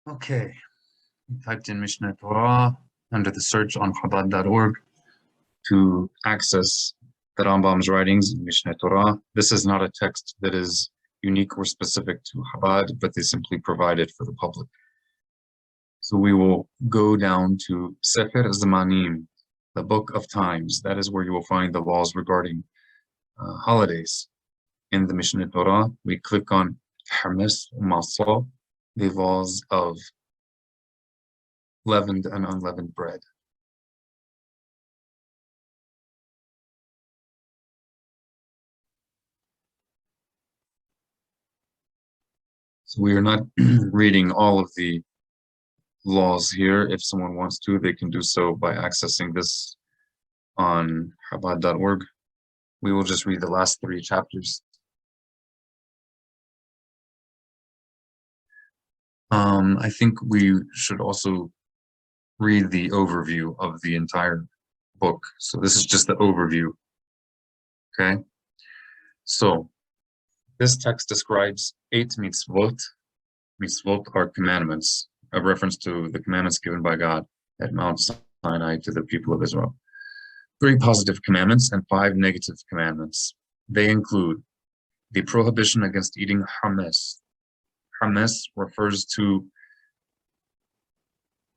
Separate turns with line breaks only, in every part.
Okay, typed in Mishneh Torah under the search on Chabad.org to access the Rambam's writings in Mishneh Torah. This is not a text that is unique or specific to Chabad, but they simply provide it for the public. So we will go down to Sefer Zamanim, the Book of Times. That is where you will find the laws regarding holidays. In the Mishneh Torah, we click on Hummus, Masa, the laws of leavened and unleavened bread. So we are not reading all of the laws here. If someone wants to, they can do so by accessing this on Chabad.org. We will just read the last 3 chapters. I think we should also read the overview of the entire book. So this is just the overview. Okay. So this text describes 8 mitzvot. Mitzvot are commandments, a reference to the commandments given by God at Mount Sinai to the people of Israel. 3 positive commandments and 5 negative commandments. They include the prohibition against eating Hummus. Hummus refers to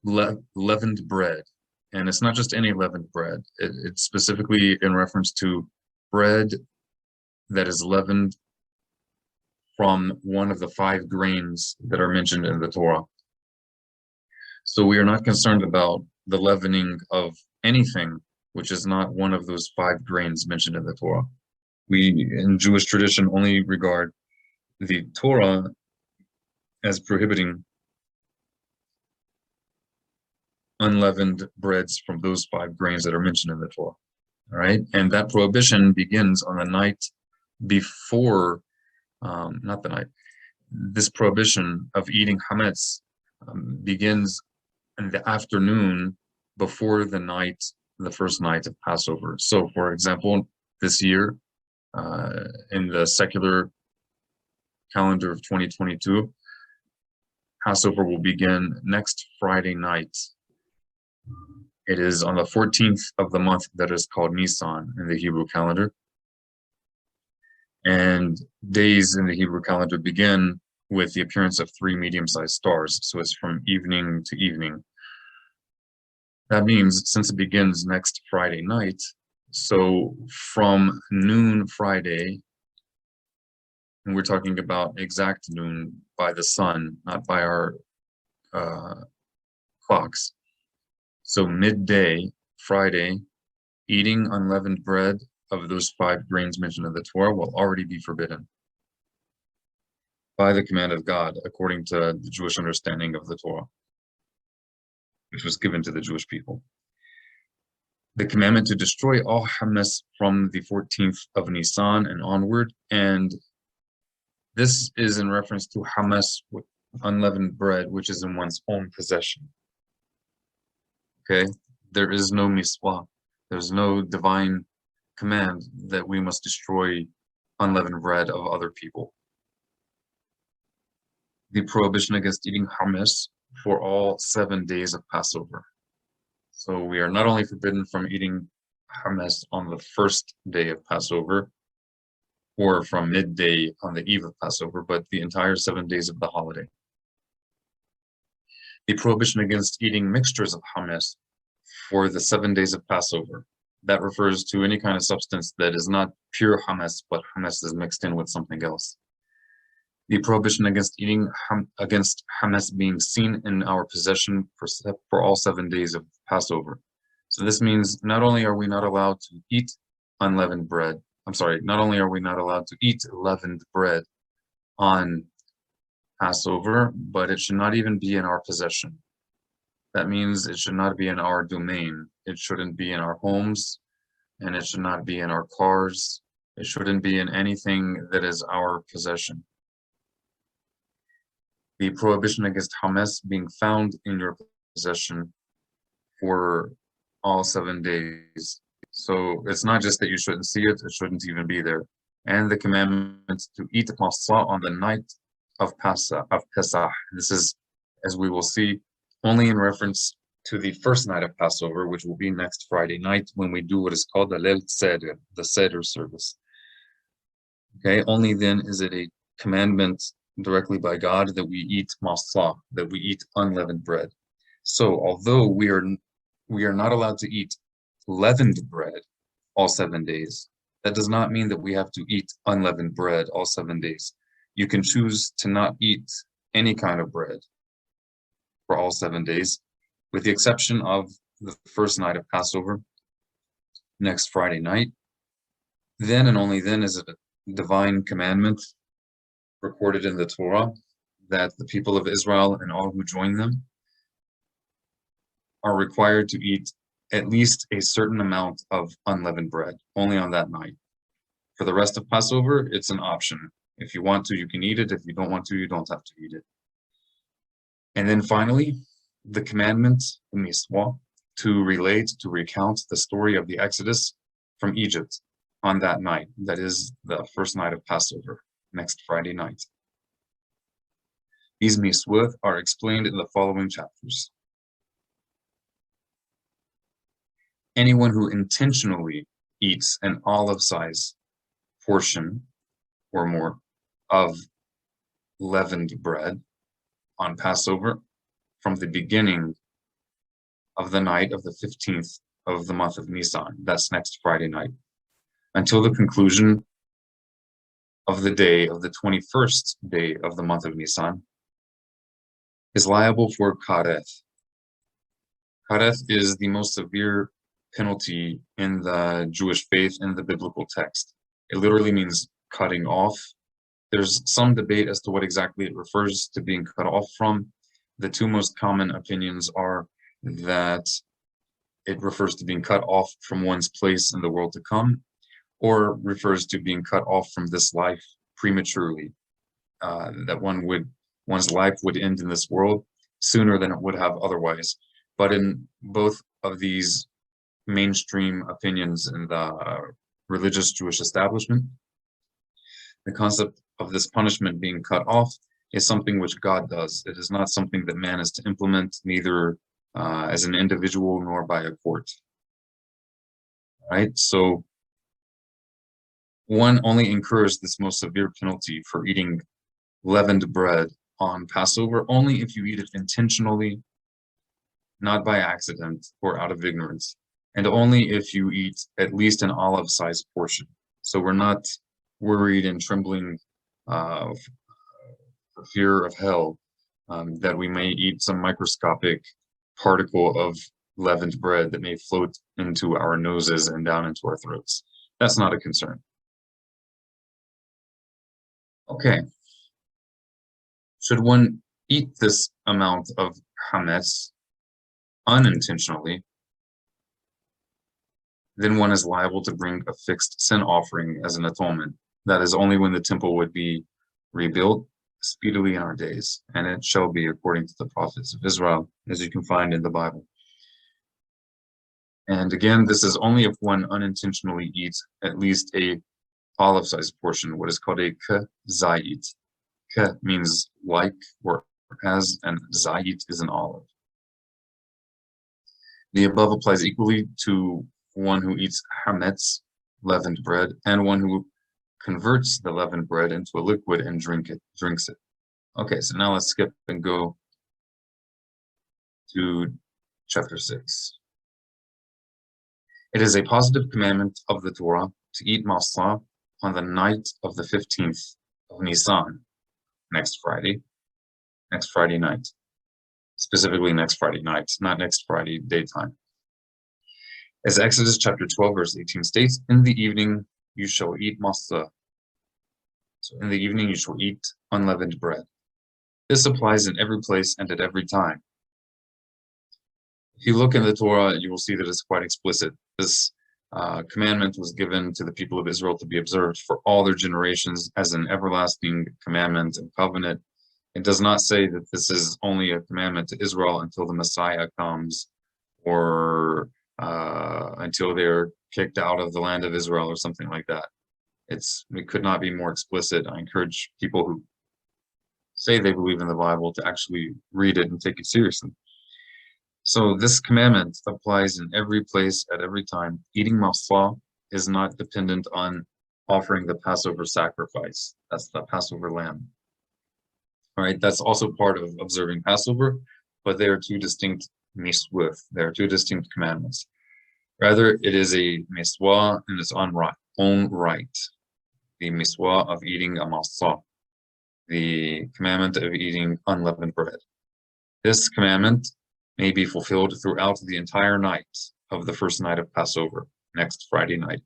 leavened bread, and it's not just any leavened bread. It's specifically in reference to bread that is leavened from one of the 5 grains that are mentioned in the Torah. So we are not concerned about the leavening of anything which is not one of those 5 grains mentioned in the Torah. We, in Jewish tradition, only regard the Torah as prohibiting unleavened breads from those 5 grains that are mentioned in the Torah. All right, and that prohibition begins on the night before, not the night. This prohibition of eating CHAMETS begins in the afternoon before the first night of Passover. So, for example, this year, in the secular calendar of 2022, Passover will begin next Friday night. It is on the 14th of the month that is called Nisan in the Hebrew calendar. And days in the Hebrew calendar begin with the appearance of 3 medium-sized stars. So it's from evening to evening. That means since it begins next Friday night, so from noon Friday, and we're talking about exact noon by the sun, not by our clocks. So midday Friday, eating unleavened bread of those 5 grains mentioned in the Torah will already be forbidden by the command of God, according to the Jewish understanding of the Torah, which was given to the Jewish people. The commandment to destroy all Hummus from the 14th of Nisan and onward, and this is in reference to Hummus with unleavened bread, which is in one's own possession. Okay, there is no miswah. There's no divine command that we must destroy unleavened bread of other people. The prohibition against eating Hummus for all 7 days of Passover. So we are not only forbidden from eating Hummus on the first day of Passover, or from midday on the eve of Passover, but the entire 7 days of the holiday. The prohibition against eating mixtures of Hummus for the 7 days of Passover. That refers to any kind of substance that is not pure Hummus, but Hummus is mixed in with something else. The prohibition against eating Hummus being seen in our possession for all 7 days of Passover. So this means not only are we not allowed to eat unleavened bread, not only are we not allowed to eat leavened bread on Passover, but it should not even be in our possession. That means it should not be in our domain. It shouldn't be in our homes, and it should not be in our cars. It shouldn't be in anything that is our possession. The prohibition against Hummus being found in your possession for all 7 days. So it's not just that you shouldn't see it, it shouldn't even be there. And the commandment to eat Masa on the night of Pasa, of Pesach. This is as we will see, only in reference to the first night of Passover, which will be next Friday night when we do what is called the Leil Seder, the Seder service. Okay, only then is it a commandment directly by God that we eat Masa, that we eat unleavened bread. So although we are not allowed to eat leavened bread all 7 days, that does not mean that we have to eat unleavened bread all 7 days. You can choose to not eat any kind of bread for all 7 days, with the exception of the first night of Passover, next Friday night. Then and only then is it a divine commandment recorded in the Torah that the people of Israel and all who join them are required to eat at least a certain amount of unleavened bread, only on that night. For the rest of Passover, it's an option. If you want to, you can eat it. If you don't want to, you don't have to eat it. And then finally, the commandment, the mitzvah, to recount the story of the Exodus from Egypt on that night. That is the first night of Passover, next Friday night. These mitzvot are explained in the following chapters. Anyone who intentionally eats an olive-size portion or more of leavened bread on Passover from the beginning of the night of the 15th of the month of Nisan, that's next Friday night, until the conclusion of the day of the 21st day of the month of Nisan, is liable for kareth. Kareth is the most severe penalty in the Jewish faith in the biblical text. It literally means cutting off. There's some debate as to what exactly it refers to being cut off from. The two most common opinions are that it refers to being cut off from one's place in the world to come, or refers to being cut off from this life prematurely, that one's life would end in this world sooner than it would have otherwise. But in both of these mainstream opinions in the religious Jewish establishment, the concept of this punishment being cut off is something which God does. It is not something that man is to implement, neither as an individual nor by a court. All right, so one only incurs this most severe penalty for eating leavened bread on Passover only if you eat it intentionally, not by accident or out of ignorance, and only if you eat at least an olive-sized portion. So we're not worried and trembling for fear of hell that we may eat some microscopic particle of leavened bread that may float into our noses and down into our throats. That's not a concern. Okay. Should one eat this amount of CHAMETS unintentionally, then one is liable to bring a fixed sin offering as an atonement. That is only when the temple would be rebuilt speedily in our days, and it shall be according to the prophets of Israel, as you can find in the Bible. And again, this is only if one unintentionally eats at least a olive-sized portion, what is called a zayit. Ke means like or as, and zayit is an olive. The above applies equally to one who eats CHAMETS, leavened bread, and one who converts the leavened bread into a liquid and drinks it. Okay, so now let's skip and go to chapter 6. It is a positive commandment of the Torah to eat Masa on the night of the 15th of Nisan, next Friday night. Specifically next Friday night, not next Friday daytime. As Exodus chapter 12, verse 18 states, in the evening you shall eat Masa. So in the evening you shall eat unleavened bread. This applies in every place and at every time. If you look in the Torah, you will see that it's quite explicit. This commandment was given to the people of Israel to be observed for all their generations as an everlasting commandment and covenant. It does not say that this is only a commandment to Israel until the Messiah comes, or until they're kicked out of the land of Israel or something like that. It could not be more explicit. I encourage people who say they believe in the Bible to actually read it and take it seriously. So this commandment applies in every place at every time. Eating Masa is not dependent on offering the Passover sacrifice. That's the Passover lamb. All right, that's also part of observing Passover, but they are two distinct miswith. They are two distinct commandments. Rather, it is a miswa in its own right. The miswa of eating a masa, the commandment of eating unleavened bread. This commandment may be fulfilled throughout the entire night of the first night of Passover, next Friday night.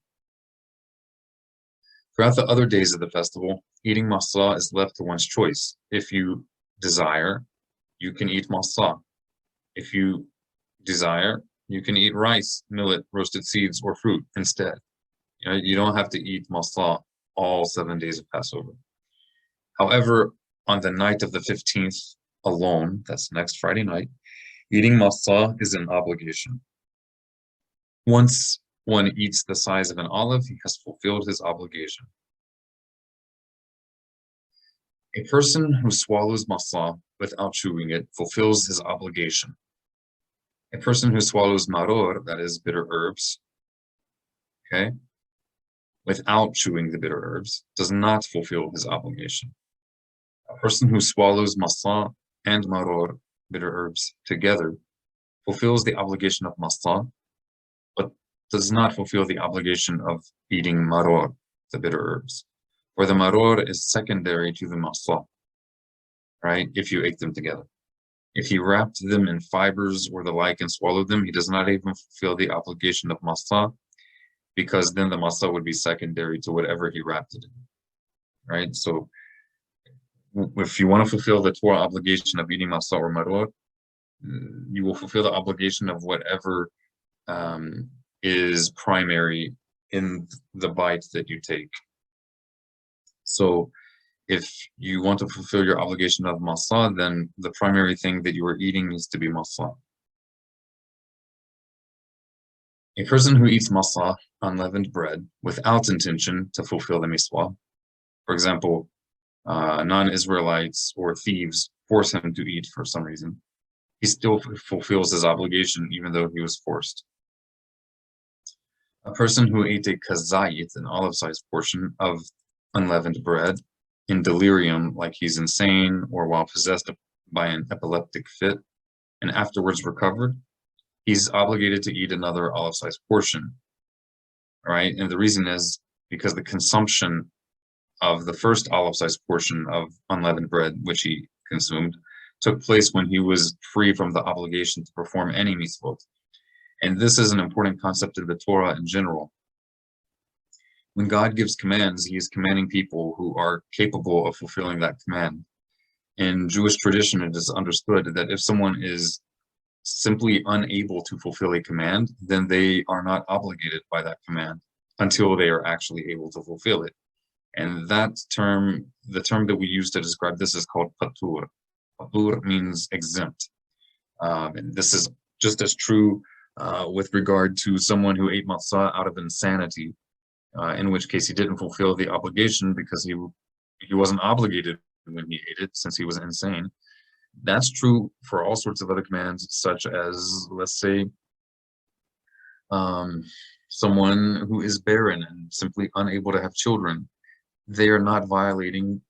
Throughout the other days of the festival, eating masa is left to one's choice. If you desire, you can eat masa. If you desire, you can eat rice, millet, roasted seeds, or fruit instead. You don't have to eat masa all 7 days of Passover. However, on the night of the 15th alone, that's next Friday night, eating masa is an obligation. Once one eats the size of an olive, he has fulfilled his obligation. A person who swallows masa without chewing it fulfills his obligation. A person who swallows maror, that is bitter herbs, okay, without chewing the bitter herbs, does not fulfill his obligation. A person who swallows masa and maror, bitter herbs, together fulfills the obligation of masa, but does not fulfill the obligation of eating maror, the bitter herbs. For the maror is secondary to the masa, right, if you ate them together. If he wrapped them in fibers or the like and swallowed them, he does not even fulfill the obligation of masa, because then the masa would be secondary to whatever he wrapped it in, right? So if you want to fulfill the Torah obligation of eating masa or maror, you will fulfill the obligation of whatever is primary in the bite that you take. So if you want to fulfill your obligation of masa, then the primary thing that you are eating needs to be masa. A person who eats masa, unleavened bread, without intention to fulfill the miswa, for example, non-Israelites or thieves force him to eat for some reason, he still fulfills his obligation even though he was forced. A person who ate a kazayit, an olive-sized portion of unleavened bread, in delirium, like he's insane or while possessed by an epileptic fit, and afterwards recovered, he's obligated to eat another olive-sized portion, right? And the reason is because the consumption of the first olive-sized portion of unleavened bread, which he consumed, took place when he was free from the obligation to perform any mitzvot. And this is an important concept of the Torah in general. When God gives commands, he is commanding people who are capable of fulfilling that command. In Jewish tradition, it is understood that if someone is simply unable to fulfill a command, then they are not obligated by that command until they are actually able to fulfill it. And that term, the term that we use to describe this is called patur. Patur means exempt. And this is just as true with regard to someone who ate matzah out of insanity, in which case he didn't fulfill the obligation because he wasn't obligated when he ate it since he was insane. That's true for all sorts of other commands, such as, let's say, someone who is barren and simply unable to have children. They are not violating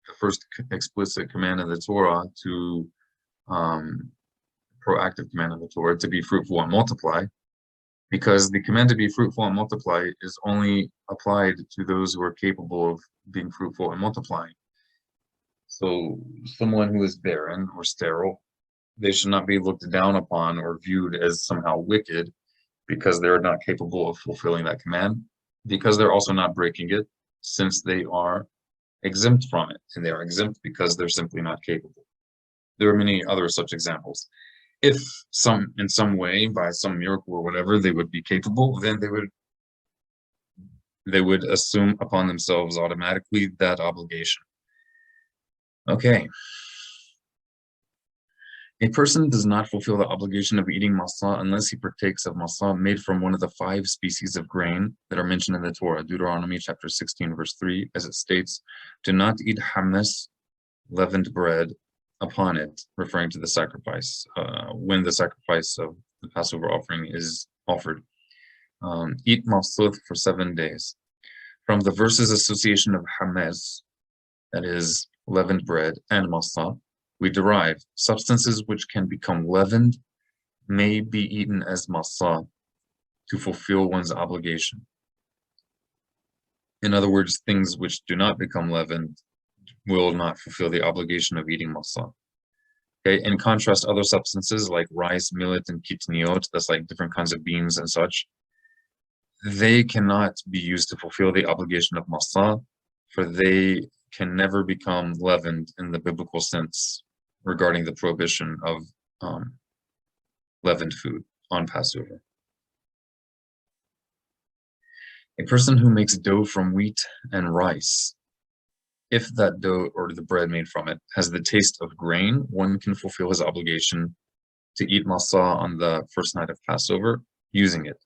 the first explicit command of the Torah to proactive command of the Torah to be fruitful and multiply, because the command to be fruitful and multiply is only applied to those who are capable of being fruitful and multiplying. So someone who is barren or sterile, they should not be looked down upon or viewed as somehow wicked because they're not capable of fulfilling that command, because they're also not breaking it, since they are exempt from it, and they are exempt because they're simply not capable. There are many other such examples. If in some way, by some miracle or whatever, they would be capable, then they would assume upon themselves automatically that obligation. Okay. A person does not fulfill the obligation of eating masa unless he partakes of masa made from one of the 5 species of grain that are mentioned in the Torah, Deuteronomy chapter 16, verse 3, as it states, "Do not eat Hummus leavened bread upon it, referring to the sacrifice, when the sacrifice of the Passover offering is offered. Eat Masa for 7 days. From the verse's association of CHAMETS, that is, leavened bread, and Masa, we derive substances which can become leavened may be eaten as Masa to fulfill one's obligation. In other words, things which do not become leavened will not fulfill the obligation of eating Masa. Okay, in contrast, other substances like rice, millet, and kitniot, that's like different kinds of beans and such, they cannot be used to fulfill the obligation of Masa, for they can never become leavened in the biblical sense regarding the prohibition of leavened food on Passover. A person who makes dough from wheat and rice, if that dough or the bread made from it has the taste of grain, one can fulfill his obligation to eat Masa on the first night of Passover using it.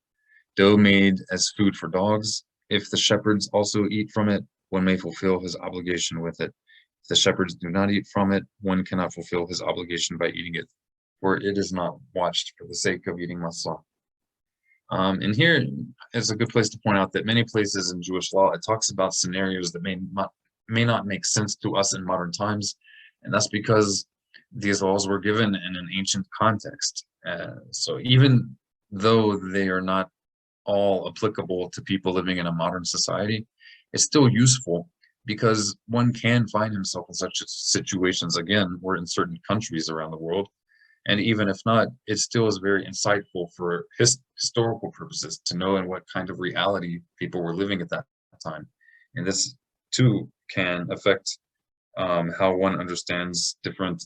Dough made as food for dogs, if the shepherds also eat from it, one may fulfill his obligation with it. If the shepherds do not eat from it, one cannot fulfill his obligation by eating it, for it is not watched for the sake of eating Masa. And here is a good place to point out that many places in Jewish law, it talks about scenarios that may not make sense to us in modern times, and that's because these laws were given in an ancient context. So even though they are not all applicable to people living in a modern society, it's still useful because one can find himself in such situations. Again, we're in certain countries around the world, and even if not, it still is very insightful for historical purposes to know in what kind of reality people were living at that time. And this too can affect how one understands different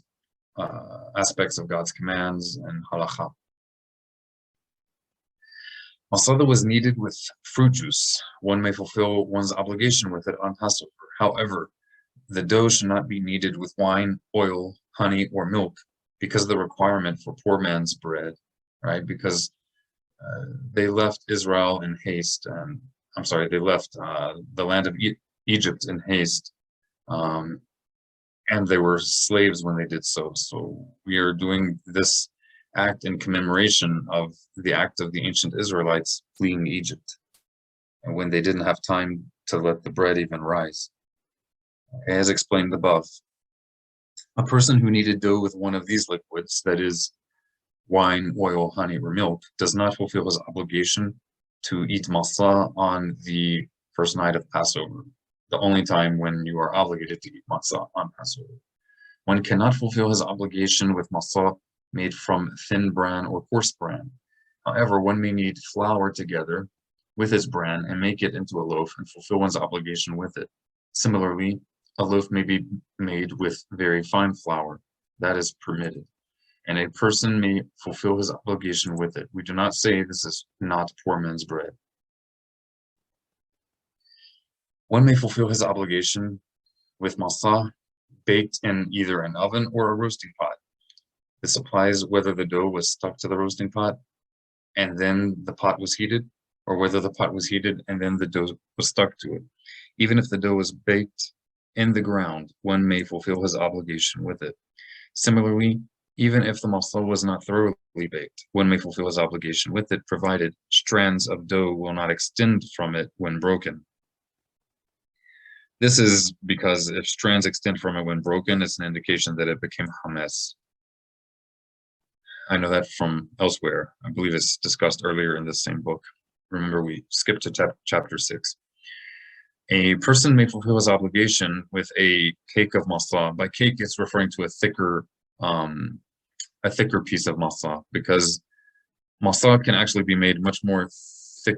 aspects of God's commands and Halacha. Masa was kneaded with fruit juice. One may fulfill one's obligation with it on Passover. However, the dough should not be kneaded with wine, oil, honey, or milk, because of the requirement for poor man's bread, right? Because they left Israel in haste, and they left the land of Egypt in haste, and they were slaves when they did so. So we are doing this act in commemoration of the act of the ancient Israelites fleeing Egypt, and when they didn't have time to let the bread even rise. As explained above, a person who kneaded dough with one of these liquids, that is, wine, oil, honey, or milk, does not fulfill his obligation to eat Masa on the first night of Passover, the only time when you are obligated to eat Masa on Passover. One cannot fulfill his obligation with Masa made from thin bran or coarse bran. However, one may knead flour together with its bran and make it into a loaf and fulfill one's obligation with it. Similarly, a loaf may be made with very fine flour. That is permitted, and a person may fulfill his obligation with it. We do not say this is not poor man's bread. One may fulfill his obligation with Masa baked in either an oven or a roasting pot. This applies whether the dough was stuck to the roasting pot and then the pot was heated, or whether the pot was heated and then the dough was stuck to it. Even if the dough was baked in the ground, one may fulfill his obligation with it. Similarly, even if the Masa was not thoroughly baked, one may fulfill his obligation with it, provided strands of dough will not extend from it when broken. This is because if strands extend from it when broken, it's an indication that it became Hummus. I know that from elsewhere. I believe it's discussed earlier in this same book. Remember, we skipped to chapter 6. A person may fulfill his obligation with a cake of Masa. By cake, it's referring to a thicker piece of Masa, because Masa can actually be made much more thick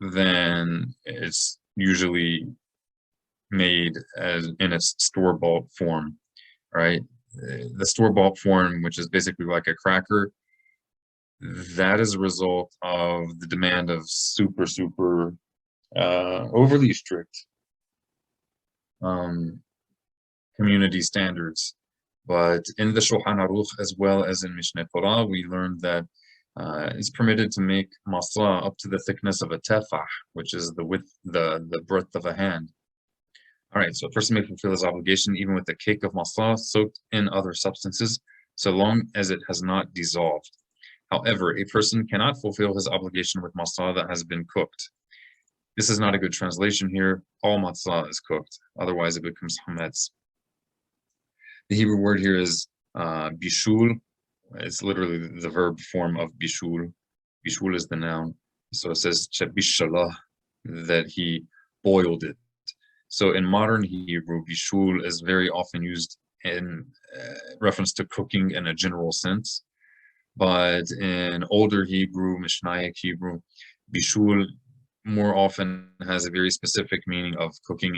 than it's usually made as in its store-bought form, right? The store-bought form, which is basically like a cracker, that is a result of the demand of super overly strict community standards. But in the Shulchan Aruch, as well as in Mishneh Torah, we learned that it's permitted to make Masa up to the thickness of a tefach, which is the breadth of a hand. All right, so a person may fulfill his obligation even with a cake of masa soaked in other substances, so long as it has not dissolved. However, a person cannot fulfill his obligation with masa that has been cooked. This is not a good translation here. All matzah is cooked, otherwise it becomes chametz. The Hebrew word here is bishul. It's literally the verb form of bishul. Bishul is the noun. So it says bishalah, that he boiled it. So in modern Hebrew, bishul is very often used in reference to cooking in a general sense. But in older Hebrew, Mishnaic Hebrew, bishul more often has a very specific meaning of cooking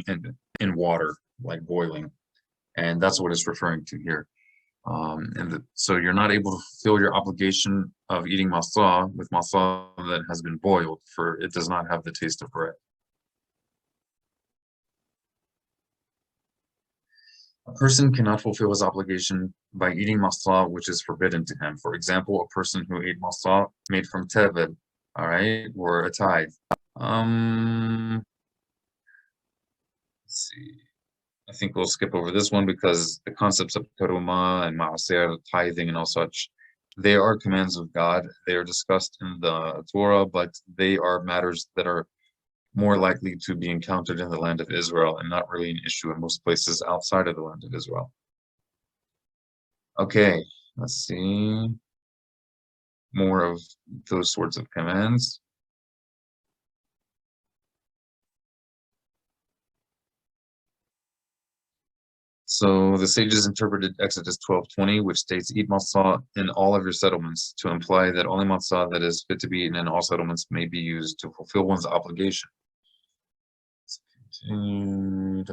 in water, like boiling. And that's what it's referring to here. So you're not able to fulfill your obligation of eating masa with masa that has been boiled, for it does not have the taste of bread. A person cannot fulfill his obligation by eating masa which is forbidden to him. For example, a person who ate masa made from tevel, all right, or a tithe. Let's see. I think we'll skip over this one because the concepts of teruma and maaser, tithing and all such, they are commands of God. They are discussed in the Torah, but they are matters that are more likely to be encountered in the land of Israel and not really an issue in most places outside of the land of Israel. Okay, let's see. More of those sorts of commands. So the sages interpreted Exodus 12:20, which states, "Eat matzah in all of your settlements," to imply that only matzah that is fit to be eaten in all settlements may be used to fulfill one's obligation. Let's continue.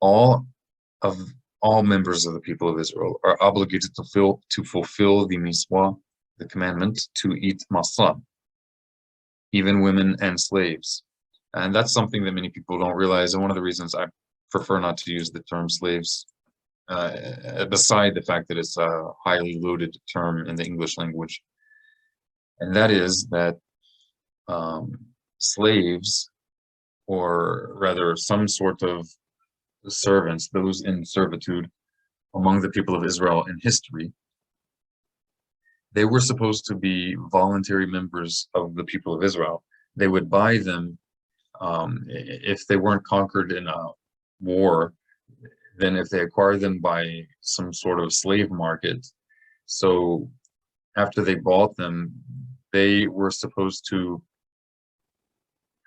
All members of the people of Israel are obligated to fulfill the miswah, the commandment, to eat masa, even women and slaves. And that's something that many people don't realize. And one of the reasons I prefer not to use the term slaves, beside the fact that it's a highly loaded term in the English language, and that is that slaves, or rather some sort of servants, those in servitude among the people of Israel in history, they were supposed to be voluntary members of the people of Israel. They would buy them if they weren't conquered in a war, then if they acquired them by some sort of slave market. So after they bought them, they were supposed to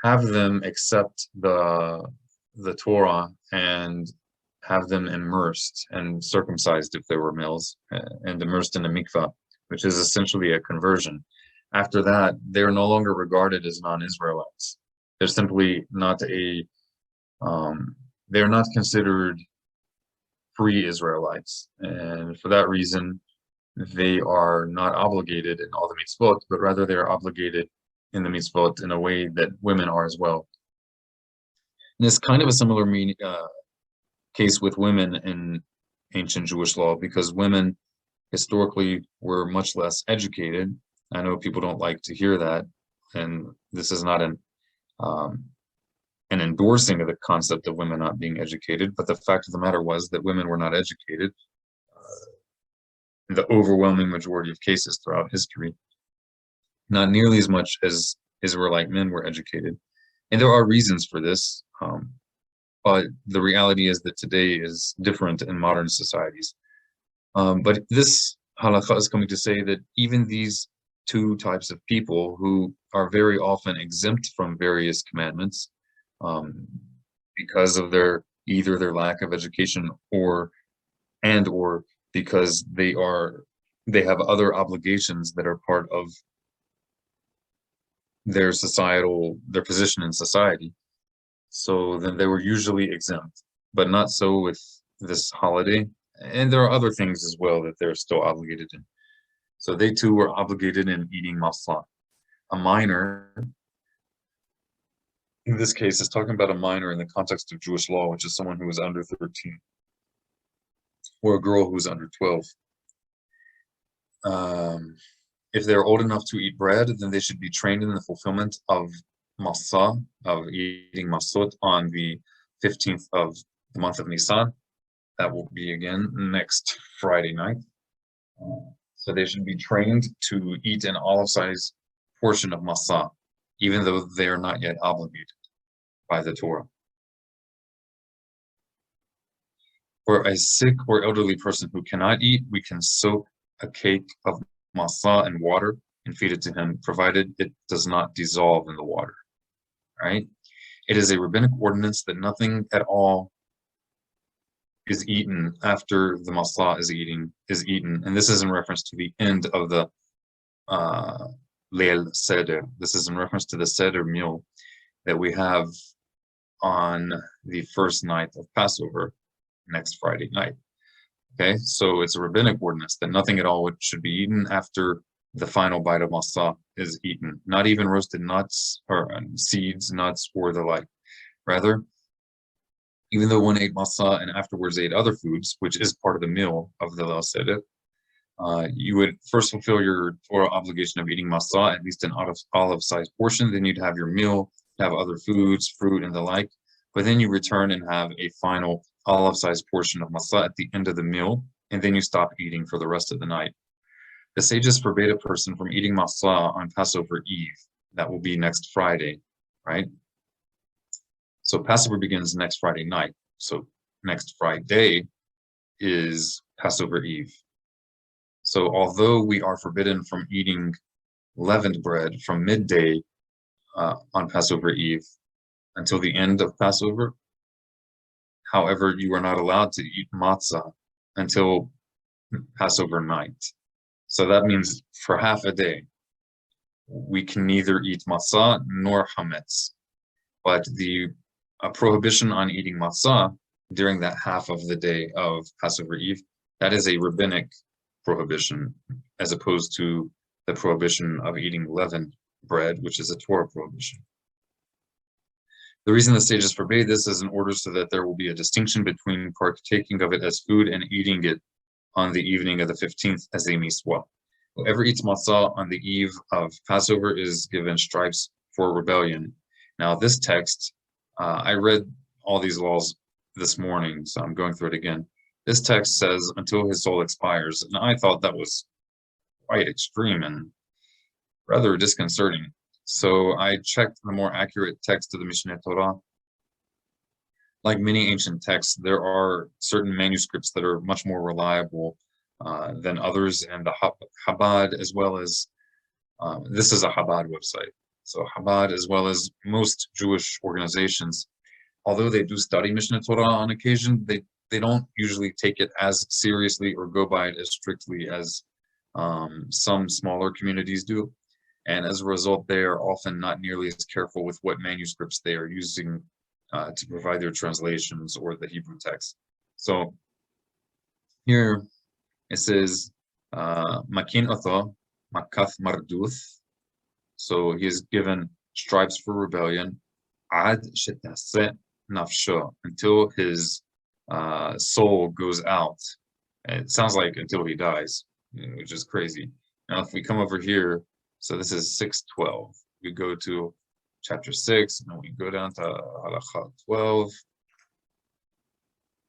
have them accept the Torah and have them immersed and circumcised if they were males, and immersed in a mikvah, which is essentially a conversion. After that, they're no longer regarded as non-Israelites. They're simply not they're not considered free Israelites. And for that reason, they are not obligated in all the mitzvot, but rather they are obligated in the mitzvot in a way that women are as well. And it's kind of a similar case with women in ancient Jewish law, because women historically were much less educated. I know people don't like to hear that, and this is not an endorsing of the concept of women not being educated, but the fact of the matter was that women were not educated in the overwhelming majority of cases throughout history, not nearly as much as Israelite men were educated. And there are reasons for this, but the reality is that today is different in modern societies. But this halakha is coming to say that even these two types of people who are very often exempt from various commandments because of either their lack of education or because they have other obligations that are part of their position in society. So then they were usually exempt, but not so with this holiday. And there are other things as well that they're still obligated in. So they too were obligated in eating masa. A minor in this case, it's talking about a minor in the context of Jewish law, which is someone who is under 13, or a girl who's under 12. If they're old enough to eat bread, then they should be trained in the fulfillment of Masa, of eating Masot on the 15th of the month of Nisan. That will be again next Friday night. So they should be trained to eat an olive-sized portion of Masa, even though they are not yet obligated by the Torah. For a sick or elderly person who cannot eat, we can soak a cake of Masa and water and feed it to him, provided it does not dissolve in the water. Right? It is a rabbinic ordinance that nothing at all is eaten after the Masa is eaten, and this is in reference to the end of the Leil Seder. This is in reference to the Seder meal that we have on the first night of Passover, next Friday night. Okay, so it's a rabbinic ordinance that nothing at all should be eaten after the final bite of Masa is eaten, not even roasted nuts or seeds, nuts, or the like. Rather, even though one ate Masa and afterwards ate other foods, which is part of the meal of the Leil Seder, you would first fulfill your Torah obligation of eating Masa, at least an olive-sized portion. Then you'd have your meal, have other foods, fruit, and the like. But then you return and have a final olive-sized portion of Masa at the end of the meal, and then you stop eating for the rest of the night. The sages forbade a person from eating Masa on Passover Eve. That will be next Friday, right? So Passover begins next Friday night. So next Friday is Passover Eve. So although we are forbidden from eating leavened bread from midday on Passover Eve until the end of Passover, however, you are not allowed to eat matzah until Passover night. So that means for half a day, we can neither eat matzah nor CHAMETS. But the prohibition on eating matzah during that half of the day of Passover Eve, that is a rabbinic prohibition, as opposed to the prohibition of eating leavened bread, which is a Torah prohibition. The reason the sages forbade this is in order so that there will be a distinction between partaking of it as food and eating it on the evening of the 15th as a miswa. Whoever eats matzah on the eve of Passover is given stripes for rebellion. Now, this text, I read all these laws this morning, so I'm going through it again. This text says, until his soul expires, and I thought that was quite extreme and rather disconcerting. So I checked the more accurate text of the Mishneh Torah. Like many ancient texts, there are certain manuscripts that are much more reliable than others, and the Chabad, as well as, this is a Chabad website, so Chabad, as well as most Jewish organizations, although they do study Mishneh Torah on occasion, they don't usually take it as seriously or go by it as strictly as some smaller communities do. And as a result, they are often not nearly as careful with what manuscripts they are using to provide their translations or the Hebrew text. So here it says, Makin Otho, Makath Marduth. So he is given stripes for rebellion, Ad Shetase Nafsho, until his soul goes out. And it sounds like until he dies, which is crazy. Now, if we come over here, so this is 6:12. We go to chapter 6, and then we go down to Halacha 12.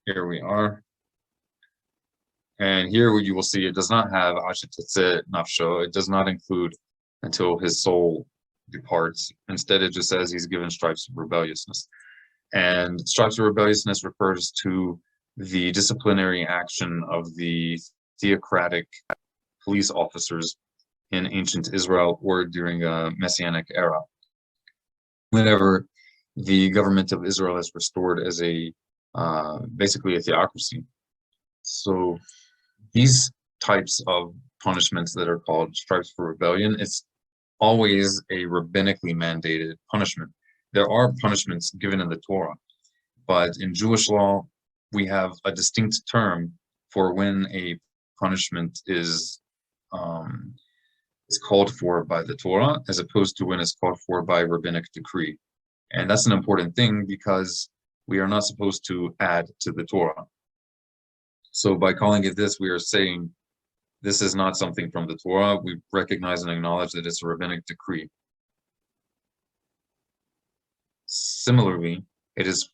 Here we are. And here you will see it does not have Ashetetze Nafsho. It does not include until his soul departs. Instead, it just says he's given stripes of rebelliousness. And stripes of rebelliousness refers to the disciplinary action of the theocratic police officers in ancient Israel or during a messianic era, whenever the government of Israel is restored as a basically a theocracy. So these types of punishments that are called stripes for rebellion, it's always a rabbinically mandated punishment. There are punishments given in the Torah, but in Jewish law, we have a distinct term for when a punishment is called for by the Torah, as opposed to when it's called for by rabbinic decree. And that's an important thing because we are not supposed to add to the Torah. So by calling it this, we are saying this is not something from the Torah. We recognize and acknowledge that it's a rabbinic decree. Similarly, it is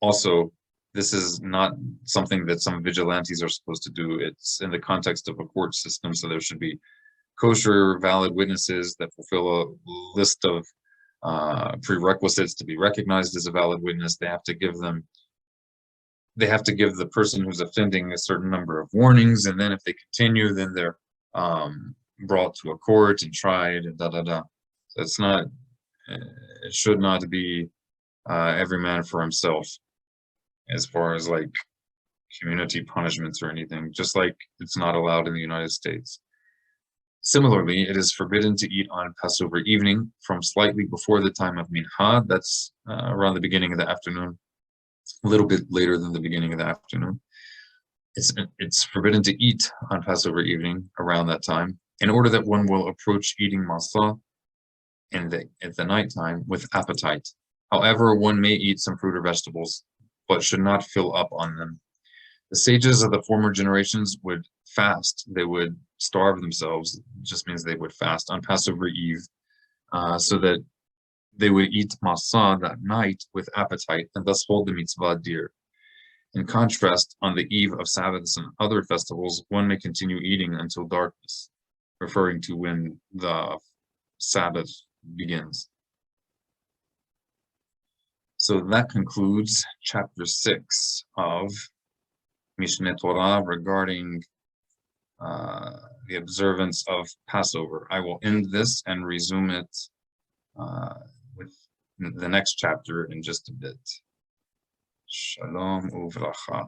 also, this is not something that some vigilantes are supposed to do. It's in the context of a court system, so there should be kosher, valid witnesses that fulfill a list of prerequisites to be recognized as a valid witness. They have to give the person who's offending a certain number of warnings, and then if they continue, then they're brought to a court and tried, and So it's not, it should not be every man for himself as far as like community punishments or anything, just like it's not allowed in the United States. Similarly, it is forbidden to eat on Passover evening from slightly before the time of mincha, that's around the beginning of the afternoon, a little bit later than the beginning of the afternoon. It's forbidden to eat on Passover evening around that time, in order that one will approach eating Masa at the nighttime with appetite. However, one may eat some fruit or vegetables, but should not fill up on them. The sages of the former generations would fast. They would starve themselves, it just means they would fast on Passover Eve, so that they would eat Masa that night with appetite and thus hold the mitzvah dear. In contrast, on the eve of Sabbaths and other festivals, one may continue eating until darkness, referring to when the Sabbath begins. So that concludes chapter 6 of Mishneh Torah regarding the observance of Passover. I will end this and resume it with the next chapter in just a bit. Shalom uvracha.